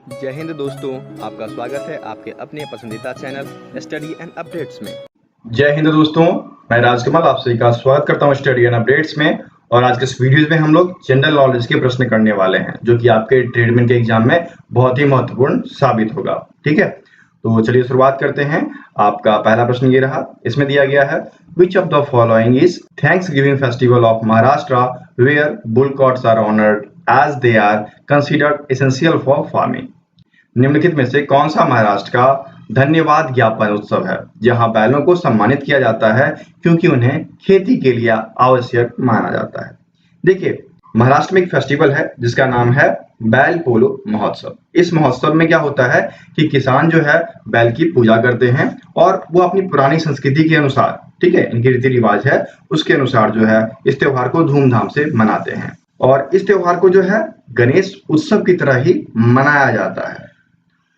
जय हिंद दोस्तों, आपका स्वागत है आपके अपने पसंदीदा चैनल स्टडी एंड अपडेट्स में। जय हिंद दोस्तों, मैं राजकमल आप सभी का स्वागत करता हूं स्टडी एंड अपडेट्स में। और आज के इस वीडियो में हम लोग जनरल नॉलेज के प्रश्न करने वाले हैं जो कि आपके ट्रेडमेन के एग्जाम में बहुत ही महत्वपूर्ण साबित होगा। ठीक है, तो चलिए शुरुआत करते हैं। आपका पहला प्रश्न ये रहा, इसमें दिया गया है which of the following is thanksgiving festival of Maharashtra where bullocks are honoured as they are considered essential for farming. निम्नलिखित में से कौन सा महाराष्ट्र का धन्यवाद ज्ञापन उत्सव है जहां बैलों को सम्मानित किया जाता है क्योंकि उन्हें खेती के लिए आवश्यक माना जाता है। देखिए, महाराष्ट्र में एक फेस्टिवल है जिसका नाम है बैल पोलो महोत्सव। इस महोत्सव में क्या होता है कि किसान जो है बैल की पूजा करते हैं और वो अपनी पुरानी संस्कृति के अनुसार, ठीक है, इनके रीति रिवाज है उसके अनुसार जो है इस त्योहार को धूमधाम से मनाते हैं। और इस त्योहार को जो है गणेश उत्सव की तरह ही मनाया जाता है।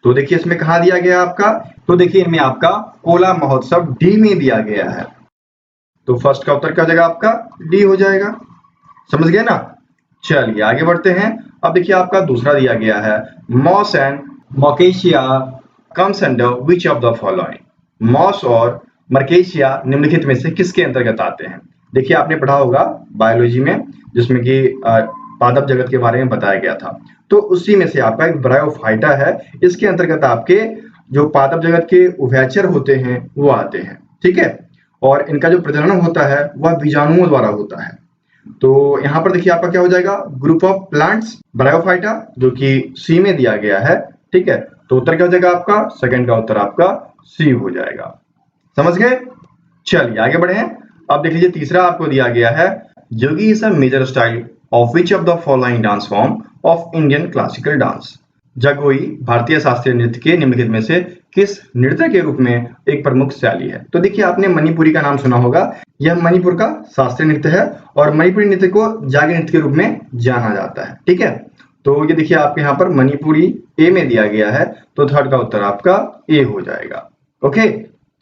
तो देखिए इसमें कहा दिया गया आपका, तो देखिए इनमें आपका पोला महोत्सव डी में दिया गया है। तो फर्स्ट का उत्तर क्या हो जाएगा आपका, डी हो जाएगा। समझ गए ना। चलिए आगे बढ़ते हैं। अब देखिए आपका दूसरा दिया गया है मॉस एंड मर्केशिया comes under which of the following. Moss और मर्केशिया निम्नलिखित में से किसके अंतर्गत आते हैं। देखिए आपने पढ़ा होगा बायोलॉजी में जिसमें कि पादप जगत के बारे में बताया गया था। तो उसी में से आपका एक ब्रायोफाइटा है, इसके अंतर्गत आपके जो पादप जगत के उभयचर होते हैं वो आते हैं। ठीक है, और इनका जो प्रजनन होता है वह बीजाणुओं द्वारा होता है। तो यहाँ पर देखिए आपका क्या हो जाएगा, ग्रुप ऑफ प्लांट्स ब्रायोफाइटा, जो कि सी में दिया गया है। ठीक है, तो उत्तर क्या हो जाएगा आपका, सेकंड का उत्तर आपका सी हो जाएगा। समझ गए। चलिए आगे बढ़े। अब देख लीजिए तीसरा आपको दिया गया है Jagoi is a major style of which of the following dance form of Indian classical dance. Jagoi भारतीय शास्त्रीय नृत्य के निम्नलिखित में से किस नृत्य के रूप में एक प्रमुख शैली है। तो देखिए आपने मणिपुरी का नाम सुना होगा, यह मणिपुर का शास्त्रीय नृत्य है और मणिपुरी नृत्य को जागे नृत्य के रूप में जाना जाता है। ठीक है, तो ये देखिए आपके यहाँ पर मणिपुरी ए में दिया गया है, तो थर्ड का उत्तर आपका ए हो जाएगा। ओके,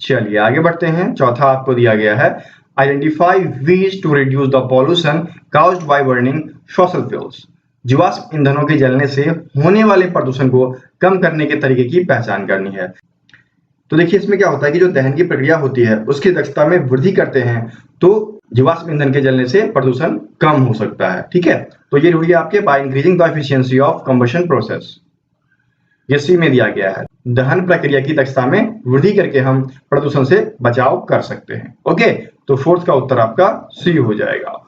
चलिए आगे बढ़ते हैं। चौथा आपको दिया गया है identify ways to reduce the pollution caused by burning fossil fuels. जीवाश्म ईंधनों के जलने से होने वाले प्रदूषण को कम करने के तरीके की पहचान करनी है। तो देखिए इसमें क्या होता है कि जो दहन की प्रक्रिया होती है उसकी दक्षता में वृद्धि करते हैं तो जीवाश्म ईंधन के जलने से प्रदूषण कम हो सकता है। ठीक है, तो ये हुई आपके by increasing the efficiency of combustion process, ये सी में दिया गया है। दहन प्रक्रिया की दक्षता में वृद्धि करके हम प्रदूषण से बचाव कर सकते हैं। ओके, तो फोर्थ का उत्तर आपका सी हो जाएगा।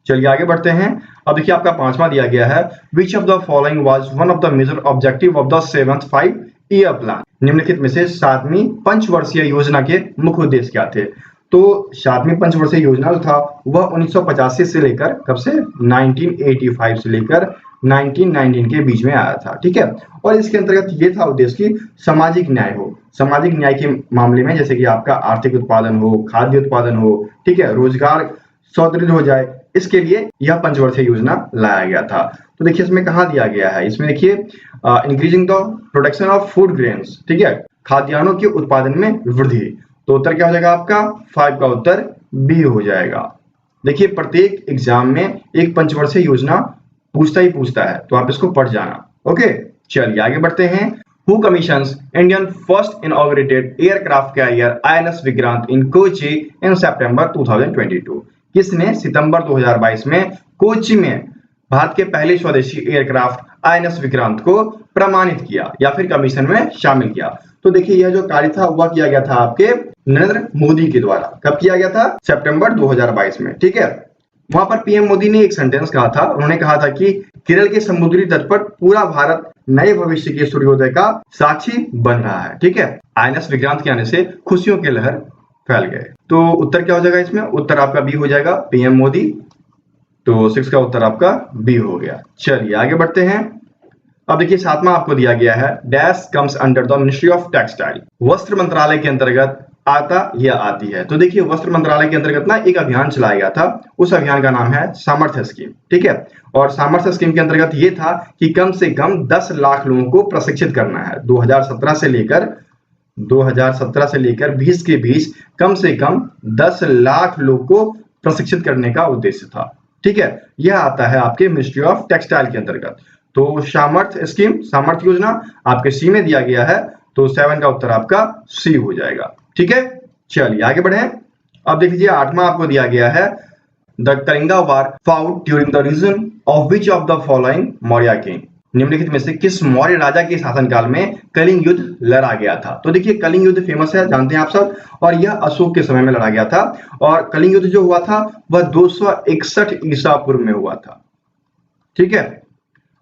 चलिए आगे बढ़ते हैं। अब देखिए आपका पांचवा दिया गया है which of the following was one of the major objective of the 7th 5-year plan. निम्नलिखित में से 7वीं पंचवर्षीय योजना के मुख्य उद्देश्य क्या थे। तो 7वीं पंचवर्षीय योजना जो था वह 1985 से लेकर कब से 1985 से लेकर 1919 के बीच में आया था। ठीक है, और इसके अंतर्गत ये था उद्देश्य कि सामाजिक न्याय हो। सामाजिक न्याय के मामले में जैसे कि आपका आर्थिक उत्पादन हो, खाद्य उत्पादन हो, ठीक है, रोजगार सुदृढ़ हो जाए, इसके लिए यह पंचवर्षीय योजना लाया गया था। तो देखिए इसमें कहाँ दिया गया है, इसमें देखिए increasing the production of food grains, ठीक है, खाद्यान्नों के उत्पादन में वृद्धि। तो उत्तर क्या हो जाएगा आपका, 5 का उत्तर बी हो जाएगा। देखिए प्रत्येक एग्जाम में एक पंचवर्षीय योजना पूछता ही पूछता है, तो आप इसको पढ़ जाना। ओके, चलिए आगे बढ़ते हैं। Who commissions Indian first inaugurated aircraft carrier INS Vikrant in Kochi in September 2022? किसने सितंबर 2022 में कोची में भारत के पहले स्वदेशी एयरक्राफ्ट INS विक्रांत को प्रमाणित किया या फिर कमीशन में शामिल किया। तो देखिए यह जो कार्य था वह किया गया था आपके नरेंद्र मोदी के द्वारा। कब किया गया था, सितंबर 2022 में। ठीक है, वहां पर पीएम मोदी ने एक सेंटेंस कहा था, उन्होंने कहा था कि केरल के समुद्री तट पर पूरा भारत नए भविष्य के सूर्योदय का साक्षी बन रहा है। ठीक है, INS विक्रांत के आने से खुशियों के लहर फैल गए। तो उत्तर क्या हो जाएगा इसमें, उत्तर आपका बी हो जाएगा, पीएम मोदी। तो 6 का उत्तर आपका बी हो गया। चलिए आगे बढ़ते हैं। अब देखिए 7वां आपको दिया गया है dash comes under the ministry of textile. वस्त्र मंत्रालय के अंतर्गत आता या आती है। तो देखिए वस्त्र मंत्रालय के अंतर्गत ना एक अभियान चलाया गया था, उस अभियान का नाम है सामर्थ्य स्कीम। ठीक है, और सामर्थ्य स्कीम के अंतर्गत ये था कि कम से कम 10 लाख लोगों को प्रशिक्षित करना है। 2017 से लेकर 20 के बीच कम से कम 10 लाख लोग को प्रशिक्षित करने का उद्देश्य था। ठीक है, यह आता है आपके मिनिस्ट्री ऑफ टेक्सटाइल के अंतर्गत। तो सामर्थ्य स्कीम, सामर्थ्य योजना आपके सी में दिया गया है, तो 7 का उत्तर आपका सी हो जाएगा। ठीक है, चलिए आगे बढ़े। अब देख लीजिए 8वां आपको दिया गया है, the Kalinga war fought during the reign of which of the following Maurya king, निम्नलिखित में से किस मौर्य राजा के शासनकाल में कलिंग युद्ध लड़ा गया था। तो देखिए कलिंग युद्ध फेमस है, जानते हैं आप सब, और यह अशोक के समय में लड़ा गया था, और कलिंग युद्ध जो हुआ था वह 261 ईसा पूर्व में हुआ था। ठीक है,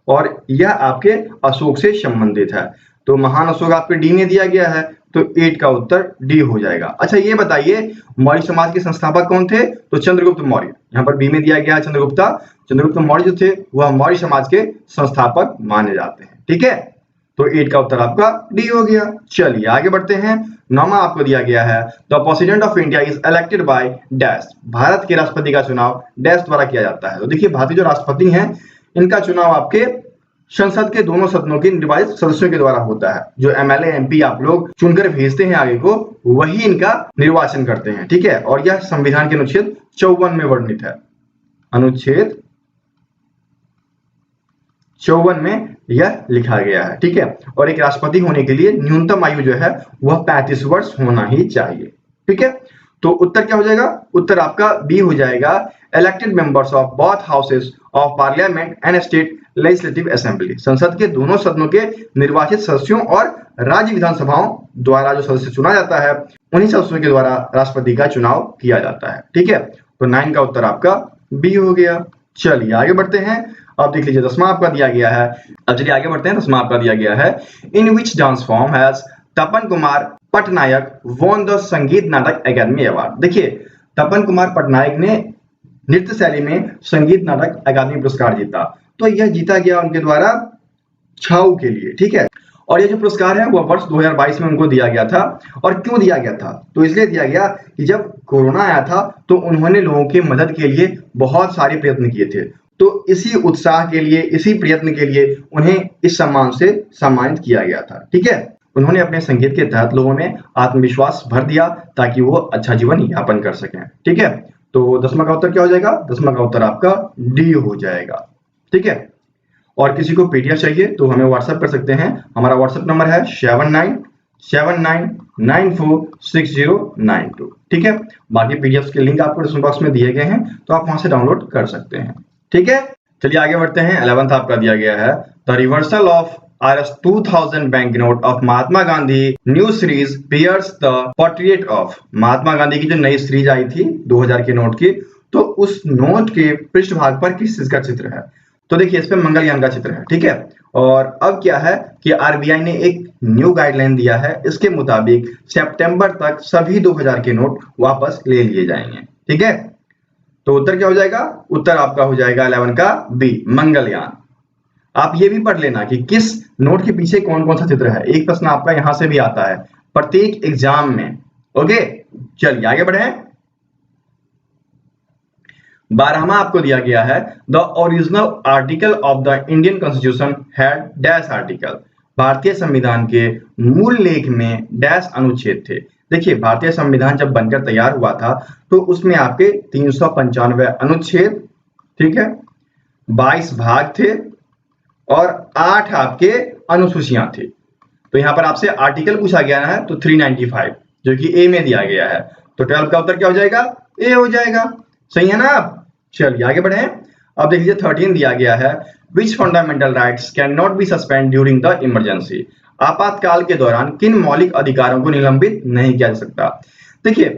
और यह आपके अशोक से संबंधित है। तो महान अशोक आपके डी में दिया गया है, तो 8 का उत्तर डी हो जाएगा। अच्छा ये बताइए मौर्य समाज के संस्थापक कौन थे, तो चंद्रगुप्त मौर्य, यहाँ पर बी में दिया गया है चंद्रगुप्ता। चंद्रगुप्त मौर्य जो थे वह मौर्य समाज के संस्थापक माने जाते हैं। ठीक है, तो 8 का उत्तर आपका डी हो गया। चलिए आगे बढ़ते हैं। 9वां आपको दिया गया है, the president of India is elected by dash, Bharat के राष्ट्रपति का चुनाव डैश द्वारा किया जाता है। तो देखिए भारतीय जो राष्ट्रपति हैं इनका चुनाव आपके संसद के दोनों सदनों के निर्वाचित सदस्यों के द्वारा होता है। जो एमएलए एमपी आप लोग चुनकर भेजते हैं आगे को, वही इनका निर्वाचन करते हैं। ठीक है, और यह संविधान के अनुच्छेद 54 में वर्णित है, अनुच्छेद 54 में यह लिखा गया है। ठीक है, और एक राष्ट्रपति होने के लिए न्यूनतम आयु जो है वह 35 वर्ष होना ही चाहिए। ठीक है, तो उत्तर क्या हो जाएगा, उत्तर आपका बी हो जाएगा, elected members of both houses of parliament and state legislative assembly, संसद के दोनों सदनों के निर्वाचित सदस्यों और राज्य विधानसभाओं द्वारा जो सदस्य चुना जाता है उन्हीं सदस्यों के द्वारा राष्ट्रपति का चुनाव किया जाता है। ठीक है, तो 9 का उत्तर आपका बी हो गया। चलिए आगे बढ़ते हैं। अब देख लीजिए 10वां आपका दिया गया है, अब चलिए आगे बढ़ते हैं। 10वां आपका दिया गया है, in which dance form has Tapan Kumar Patnaik won the Sangeet Natak academy award. देखिए तपन कुमार पटनायक ने नृत्य शैली में संगीत नाटक अकादमी पुरस्कार जीता, तो यह जीता गया उनके द्वारा छाऊ के लिए। ठीक है, और ये जो पुरस्कार है वह वर्ष 2022 में उनको दिया गया था। और क्यों दिया गया था, तो इसलिए दिया गया कि जब कोरोना आया था तो उन्होंने लोगों की मदद के लिए बहुत सारे प्रयत्न किए थे, तो इसी उत्साह के लिए, इसी प्रयत्न के लिए उन्हें इस सम्मान से सम्मानित किया गया था। ठीक है, उन्होंने अपने संगीत के तहत लोगों में आत्मविश्वास भर दिया ताकि वो अच्छा जीवन यापन कर सकें। ठीक है, तो 10वां का उत्तर क्या हो जाएगा, 10वां का उत्तर आपका डी हो जाएगा। ठीक है, और किसी को पीडीएफ चाहिए तो हमें व्हाट्सएप कर सकते हैं। हमारा व्हाट्सएप नंबर है 7979946092। ठीक है, बाकी पीडीएफ के लिंक आपको डिस्क्रिप्शन बॉक्स में दिए गए हैं, तो आप वहां से डाउनलोड कर सकते हैं। ठीक है, चलिए आगे बढ़ते हैं। 11वां आपका दिया गया है, the reversal of Rs 2000 bank note of Mahatma Gandhi new series bears the portrait of. Mahatma Gandhi की जो नई सीरीज आई थी 2000 के नोट की, तो उस नोट के पृष्ठभाग पर किस चीज का चित्र है, तो देखिए इस पे मंगलयान का चित्र है। ठीक है, और अब क्या है कि आरबीआई ने एक न्यू गाइडलाइन दिया है, इसके मुताबिक सितंबर तक सभी 2000 के नोट वापस ले लिए जाएंगे। ठीक है, तो उत्तर क्या हो जाएगा, उत्तर आपका हो जाएगा 11 का बी, मंगलयान। आप ये भी पढ़ लेना कि किस नोट के पीछे कौन कौन सा चित्र है, एक प्रश्न आपका यहां से भी आता है प्रत्येक एग्जाम में। ओके, चलिए आगे बढ़े। 12वां आपको दिया गया है, the original article of the Indian constitution had dash article. भारतीय संविधान के मूल लेख में डैश अनुच्छेद थे। देखिए भारतीय संविधान जब बनकर तैयार हुआ था तो उसमें आपके 395 अनुच्छेद, ठीक है, 22 भाग थे और 8 आपके अनुसूचियां थी। तो यहां पर आपसे आर्टिकल पूछा गया है, तो 395 जो कि ए में दिया गया है, तो 12 का उत्तर क्या हो जाएगा, ए हो जाएगा। सही है ना आप, चलिए आगे बढ़े। अब देखिए 13 दिया गया है, which fundamental rights can not be suspend during the emergency. आपातकाल के दौरान किन मौलिक अधिकारों को निलंबित नहीं किया जा सकता। देखिए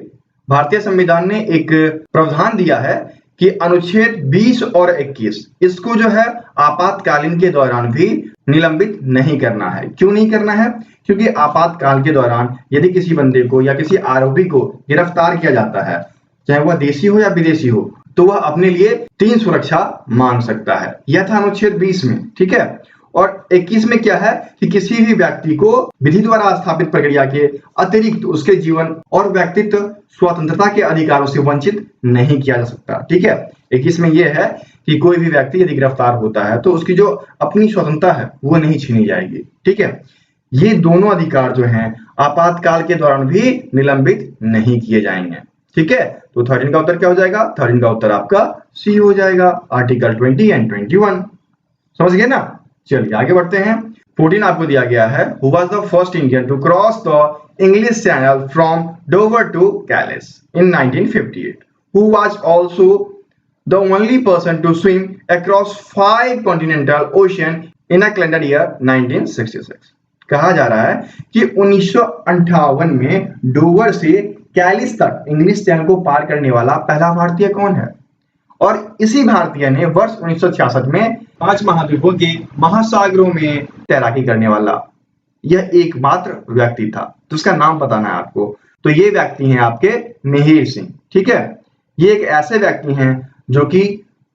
भारतीय संविधान ने एक प्रावधान दिया है कि अनुच्छेद 20 और 21 इसको जो है आपातकालीन के दौरान भी निलंबित नहीं करना है। क्यों नहीं करना है, क्योंकि आपातकाल के दौरान यदि किसी बंदे को या किसी आरोपी को गिरफ्तार किया जाता है, चाहे वह देशी हो या विदेशी हो, तो वह अपने लिए 3 सुरक्षा मांग सकता है। यह था अनुच्छेद 20 में। ठीक है, और 21 में क्या है कि किसी भी व्यक्ति को विधि द्वारा स्थापित प्रक्रिया के अतिरिक्त उसके जीवन और व्यक्तित्व स्वतंत्रता के अधिकारों से वंचित नहीं किया जा सकता। ठीक है, 21 में यह है कि कोई भी व्यक्ति यदि गिरफ्तार होता है तो उसकी जो अपनी स्वतंत्रता है वो नहीं छीनी जाएगी। ठीक है, ये दोनों अधिकार जो हैं आपातकाल के दौरान भी निलंबित नहीं किए जाएंगे। ठीक है, तो 13 का उत्तर क्या हो जाएगा, 13 का उत्तर आपका सी हो जाएगा, आर्टिकल 20 एंड 21। समझ गए ना। चलिए आगे बढ़ते हैं। 14 आपको दिया गया है, who was the first Indian to cross the English Channel from Dover to Calais in 1958, who was also the only person to swim across 5 continental ocean in a calendar year 1966। कहा जा रहा है कि 1958 में डोवर से Kallis तक English channel को पार करने वाला पहला भारतीय कौन है, और इसी भारतीय ने वर्ष 1966 में 5 महाद्वीपों के महासागरों में तैराकी करने वाला यह एकमात्र व्यक्ति था। तो उसका नाम बताना है आपको। तो ये व्यक्ति हैं आपके मिहिर सिंह। ठीक है, ये एक ऐसे व्यक्ति हैं जो कि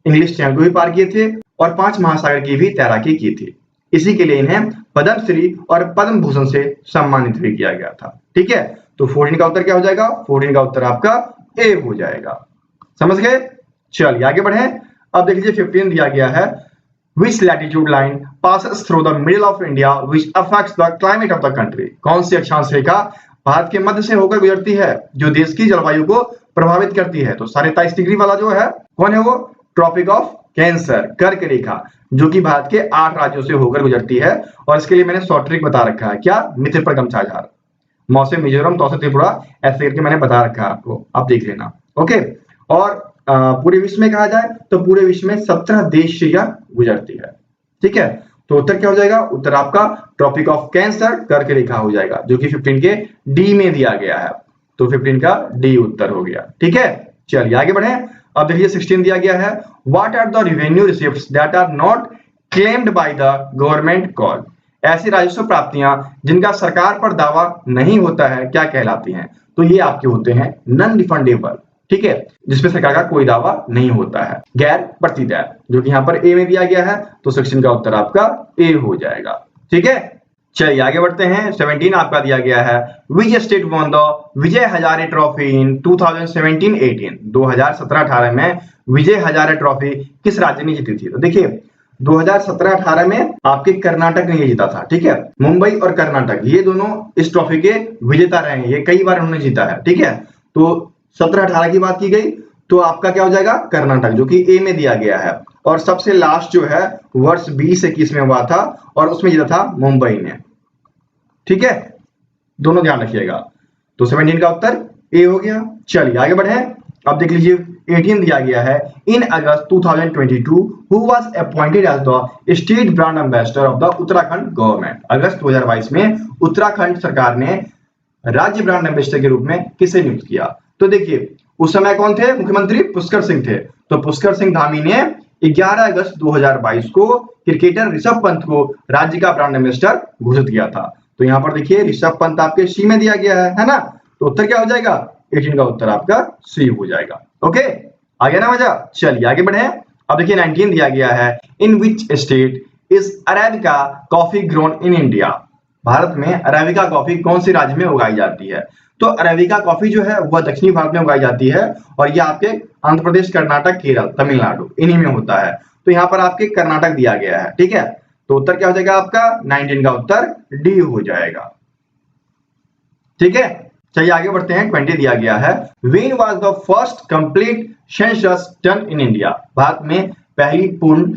इंग्लिश चैनल को भी पार किए थे और 5 महासागर की भी तैराकी की थी। इसी के लिए इन्हें पद्मश्री और पद्म भूषण से सम्मानित भी किया गया था। ठीक है, तो 14 का उत्तर क्या हो जाएगा? 14 का उत्तर आपका ए हो जाएगा। समझ गए? चलिए आगे बढ़े। अब देख लीजिए 15 दिया गया है, which latitude line passes through the middle of India which affects the climate of the country। कौन सी अक्षांश रेखा भारत के मध्य से होकर गुजरती है जो देश की जलवायु को प्रभावित करती है? तो 37.5 डिग्री वाला जो है कौन है वो? ट्रॉपिक ऑफ कैंसर, कर्क रेखा, जो कि भारत के 8 राज्यों से होकर गुजरती है। और इसके लिए मैंने शॉर्ट ट्रिक बता रखा है, क्या? मित्र पर गमछाझार, मौ से मिजोरम, तो से त्रिपुरा, ऐसे करके मैंने बता रखा है आपको, आप देख लेना। ओके, और पूरे विश्व में कहा जाए तो पूरे विश्व में 17 देश से यह गुजरती है। ठीक है, तो उत्तर क्या हो जाएगा? उत्तर आपका ट्रॉपिक ऑफ कैंसर, कर्क रेखा हो जाएगा, जो कि 15 के डी में दिया गया है। तो 15 का डी उत्तर हो गया। ठीक है, चलिए आगे बढ़े। अब देखिए 16 दिया गया है, what are the revenue receipts that are not claimed by the government call. ऐसी राजस्व प्राप्तियां जिनका सरकार पर दावा नहीं होता है क्या कहलाती हैं? तो ये आपके होते हैं नॉन रिफंडेबल। ठीक है, जिसपे सरकार का कोई दावा नहीं होता है, गैर प्रतिदेय, जो कि यहाँ पर ए में दिया गया है। तो 16 का उत्तर आपका ए हो जाएगा। ठीक है, चलिए आगे बढ़ते हैं। 17 आपका दिया गया है, which state won the Vijay Hazare trophy in 2017-18। 2017-18 में विजय हजारे ट्रॉफी किस राज्य ने जीती थी? तो देखिए 2017-18 में आपके कर्नाटक ने ये जीता था। ठीक है, मुंबई और कर्नाटक ये दोनों इस ट्रॉफी के विजेता रहे हैं, ये कई बार उन्होंने जीता है। ठीक है, तो 17-18 की बात की गई तो आपका क्या हो जाएगा? कर्नाटक, जो कि ए में दिया गया है। और सबसे लास्ट जो है वर्ष 2021 में हुआ था और उसमें जीता था मुंबई ने। ठीक है, दोनों ध्यान रखिएगा। तो 17 का उत्तर ए हो गया। चलिए आगे बढ़े। अब देख लीजिए 18 दिया गया है, in August 2022 who was appointed as the state brand ambassador of the Uttarakhand government. अगस्त 2022 में उत्तराखंड सरकार ने राज्य ब्रांड एम्बेसडर के रूप में किसे नियुक्त किया? तो देखिए उस समय कौन थे? मुख्यमंत्री पुष्कर सिंह थे। तो पुष्कर सिंह धामी ने 11 अगस्त 2022 को क्रिकेटर ऋषभ पंत को राज्य का ब्रांड एम्बेसडर घोषित किया था। तो यहाँ पर देखिए ऋषभ पंत आपके सी में दिया गया है ना? तो उत्तर क्या हो जाएगा? 18 का उत्तर आपका सी हो जाएगा। ओके, आ गया ना मजा? चलिए आगे बढ़े। अब देखिए 19 दिया गया है, in which state is arabica coffee grown in India. भारत में अरेबिका कॉफी कौन से राज्य में उगाई जाती है? तो अरेबिका कॉफी जो है वह दक्षिणी भारत में उगाई जाती है और यह आपके आंध्र प्रदेश, कर्नाटक, केरल, तमिलनाडु इन्हीं में होता है। तो यहाँ पर आपके कर्नाटक दिया गया है। ठीक है, तो उत्तर क्या हो जाएगा आपका? 19 का उत्तर डी हो जाएगा। ठीक है, चलिए आगे बढ़ते हैं। 20 दिया गया है, when was the first complete census done in India. भारत में पहली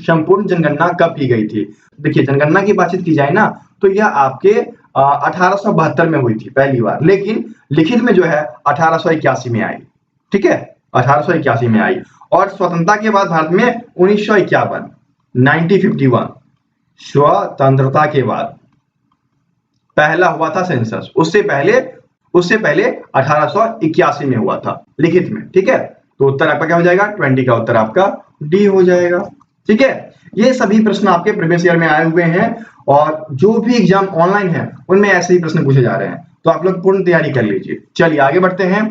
संपूर्ण जनगणना कब की गई थी? देखिए जनगणना की बातचीत की जाए ना तो यह आपके 1872 में हुई थी पहली बार, लेकिन लिखित में जो है 1881 में आई। ठीक है, 1881 में आई। और स्वतंत्रता के बाद भारत में 1951 1951 स्वतंत्रता के बाद पहला हुआ था सेंसस। उससे पहले 1881 में हुआ था लिखित में। ठीक है, तो उत्तर आपका क्या हो जाएगा? 20 का उत्तर आपका डी हो जाएगा। ठीक है, ये सभी प्रश्न आपके प्रीवियस ईयर में आए हुए हैं और जो भी एग्जाम ऑनलाइन है उनमें ऐसे ही प्रश्न पूछे जा रहे हैं, तो आप लोग पूर्ण तैयारी कर लीजिए। चलिए आगे बढ़ते हैं।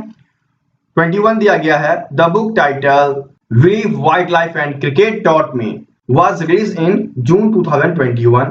21 दिया गया है, the book title leave wild life and cricket taught me was released in June 2021.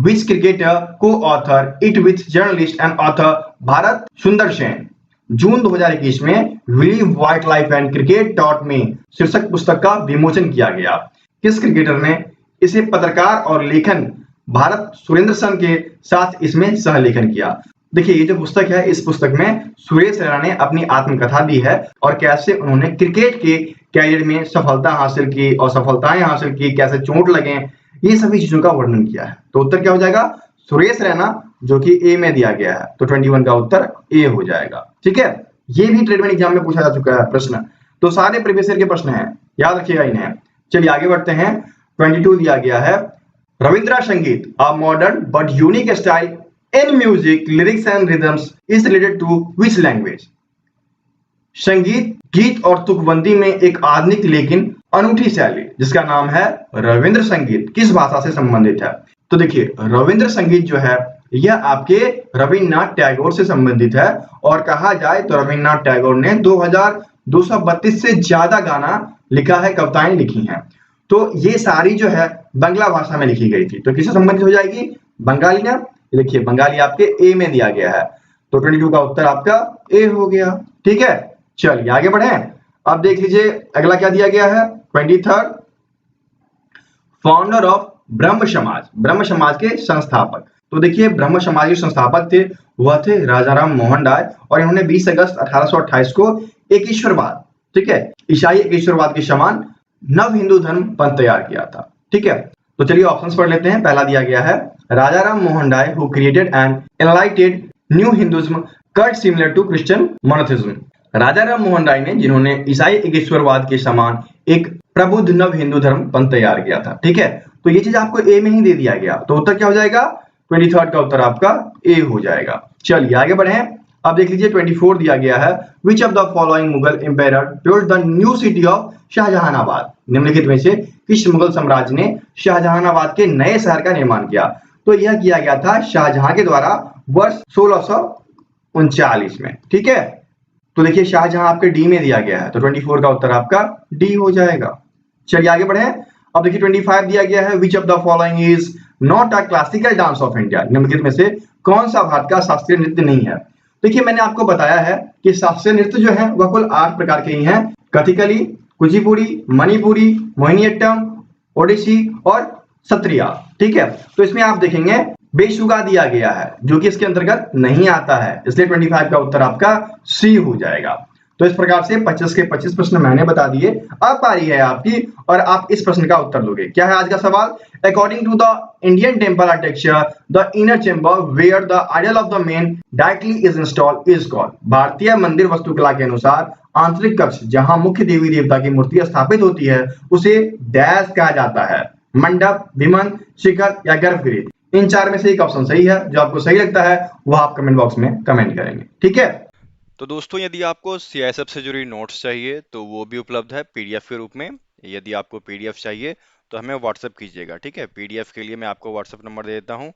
Which cricketer co-author it with journalist and author Bharat सुंदर सेन। जून 2021 में leave wild life and cricket taught me शीर्षक पुस्तक का विमोचन किया गया। किस क्रिकेटर ने इसे पत्रकार और लेखन भारत सुरेंद्र सेन के साथ इसमें सह लेखन किया? देखिए ये जो पुस्तक है, इस पुस्तक में सुरेश रैना ने अपनी आत्मकथा दी है और कैसे उन्होंने क्रिकेट के कैरियर में सफलता हासिल की और सफलताएं हासिल की, कैसे चोट लगे ये सभी चीजों का वर्णन किया है। तो उत्तर क्या हो जाएगा? सुरेश रैना, जो कि ए में दिया गया है। तो 21 का उत्तर ए हो जाएगा। ठीक है, ये भी ट्रेडमेन एग्जाम में पूछा जा चुका है प्रश्न। तो सारे प्रीवियस ईयर के प्रश्न हैं, याद रखिएगा इन्हें। चलिए आगे बढ़ते हैं। 22 दिया गया है, Rabindra Sangeet a modern but unique style in music lyrics and rhythms is related to which language? संगीत, गीत और तुकबंदी में एक आधुनिक लेकिन अनूठी शैली जिसका नाम है रविंद्र संगीत किस भाषा से संबंधित है? तो देखिए, रविंद्र संगीत जो है यह आपके रविन्द्रनाथ टैगोर से संबंधित है। और कहा जाए तो रविन्द्रनाथ टैगोर ने 2232 से ज्यादा गाना लिखा है, कविताएं लिखी हैं। तो ये सारी जो है बंगला भाषा में लिखी गई थी। तो किससे संबंधित हो जाएगी? बंगाली ना। देखिए, बंगाली आपके ए में दिया गया है। तो 22 का उत्तर आपका ए हो गया। ठीक है, चलिए आगे बढ़े। अब देख लीजिए अगला क्या दिया गया है। 23 फाउंडर ऑफ ब्रह्म समाज, ब्रह्म समाज के संस्थापक। तो देखिए, ब्रह्म समाज के संस्थापक थे वह थे राजाराम मोहन राय। और इन्होंने 20 अगस्त 1828 को एकेश्वरवाद, ठीक है, ईसाई एकेश्वरवाद के समान नव हिंदू धर्म पंथ तैयार किया था। ठीक है, तो चलिए ऑप्शंस पढ़ लेते हैं। पहला दिया गया है Rajaram Mohan Roy who created an enlightened new Hinduism cut similar to Christian monotheism. Rajaram Mohan Roy ने जिन्होंने ईसाई एकेश्वरवाद के समान एक प्रबुद्ध नव हिंदू धर्म पंथ तैयार किया था। ठीक है, तो ये चीज आपको ए में ही दे दिया गया। तो उत्तर क्या हो जाएगा? 23 का उत्तर आपका ए हो जाएगा। चलिए आगे बढ़े। अब देख लीजिए 24 दिया गया है, which of the following Mughal empire built the new city of Shahjahanabad? निम्नलिखित में से किस मुगल साम्राज्य ने शाहजहानाबाद के नए शहर का निर्माण किया? तो यह किया गया था शाहजहां के द्वारा वर्ष 1639 में। ठीक है, तो देखिए शाहजहां आपके डी में दिया गया है। तो 24 का उत्तर आपका डी हो जाएगा। चलिए आगे बढ़े। अब देखिए 25 दिया गया है, which of the following is not a classical dance of India? निम्नलिखित में से कौन सा भारत का शास्त्रीय नृत्य नहीं है? देखिए, मैंने आपको बताया है कि शास्त्रीय नृत्य जो है वह कुल 8 प्रकार के ही हैं। कथकली, कुचिपुड़ी, मणिपुरी, मोहिनीअट्टम, ओडिसी और सत्रिया। ठीक है, तो इसमें आप देखेंगे बेसुगा दिया गया है जो कि इसके अंतर्गत नहीं आता है, इसलिए 25 का उत्तर आपका सी हो जाएगा। तो इस प्रकार से 25 के 25 प्रश्न मैंने बता दिए। अब पारी है आपकी और आप इस प्रश्न का उत्तर दोगे। क्या है आज का सवाल? According to the Indian temple architecture the inner chamber where the idol of the main directly is installed is called? भारतीय मंदिर वास्तुकला के अनुसार आंतरिक कक्ष जहां मुख्य देवी देवता की मूर्ति स्थापित होती है उसे डैश कहा जाता है? मंडप, विमान, शिखर या गर्भगृह? इन 4 में से एक ऑप्शन सही है। जो आपको सही लगता है वह आप कमेंट बॉक्स में कमेंट करेंगे। ठीक है, तो दोस्तों, यदि आपको सीआईएसएफ से जुड़ी नोट्स चाहिए तो वो भी उपलब्ध है पीडीएफ के रूप में। यदि आपको पीडीएफ चाहिए तो हमें व्हाट्सएप कीजिएगा। ठीक है, पीडीएफ के लिए मैं आपको व्हाट्सएप नंबर दे देता हूँ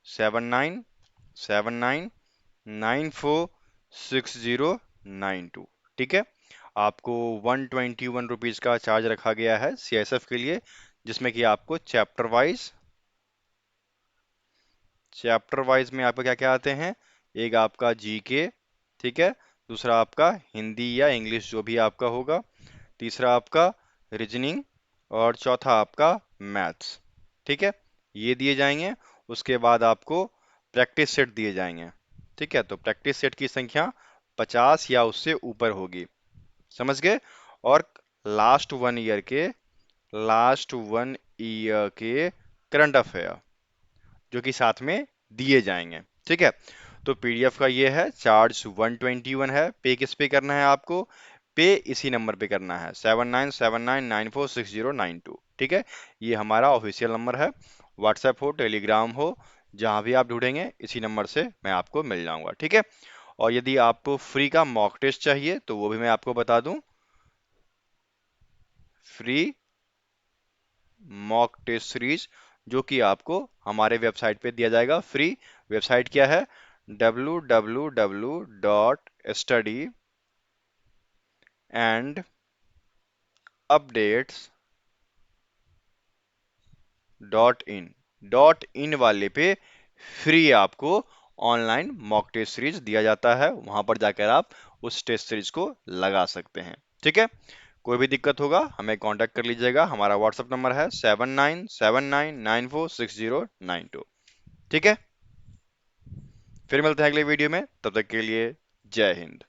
7979946092। ठीक है, आपको 121 रुपीज़ का चार्ज रखा गया है सीआईएसएफ के लिए, जिसमें कि आपको चैप्टर वाइज में आपको क्या क्या आते हैं। एक आपका जीके, ठीक है, दूसरा आपका हिंदी या इंग्लिश जो भी आपका होगा, तीसरा आपका रीजनिंग और चौथा आपका मैथ्स। ठीक है, ये दिए जाएंगे। उसके बाद आपको प्रैक्टिस सेट दिए जाएंगे। ठीक है, तो प्रैक्टिस सेट की संख्या 50 या उससे ऊपर होगी, समझ गए। और लास्ट वन ईयर के करंट अफेयर जो कि साथ में दिए जाएंगे। ठीक है, तो पीडीएफ का ये है, चार्ज 121 है। पे किस पे करना है आपको? पे इसी नंबर पे करना है 7979946092। ठीक है, ये हमारा ऑफिशियल नंबर है। व्हाट्सएप हो, टेलीग्राम हो, जहां भी आप ढूंढेंगे इसी नंबर से मैं आपको मिल जाऊंगा। ठीक है, और यदि आपको फ्री का मॉक टेस्ट चाहिए तो वो भी मैं आपको बता दूं। फ्री मॉक टेस्ट सीरीज जो कि आपको हमारे वेबसाइट पे दिया जाएगा फ्री। वेबसाइट क्या है? www.studyandupdates.in वाले पे फ्री आपको ऑनलाइन मॉक टेस्ट सीरीज दिया जाता है। वहां पर जाकर आप उस टेस्ट सीरीज को लगा सकते हैं। ठीक है, कोई भी दिक्कत होगा हमें कांटेक्ट कर लीजिएगा। हमारा व्हाट्सएप नंबर है 7979946092। ठीक है, फिर मिलते हैं अगले वीडियो में, तब तक के लिए जय हिंद।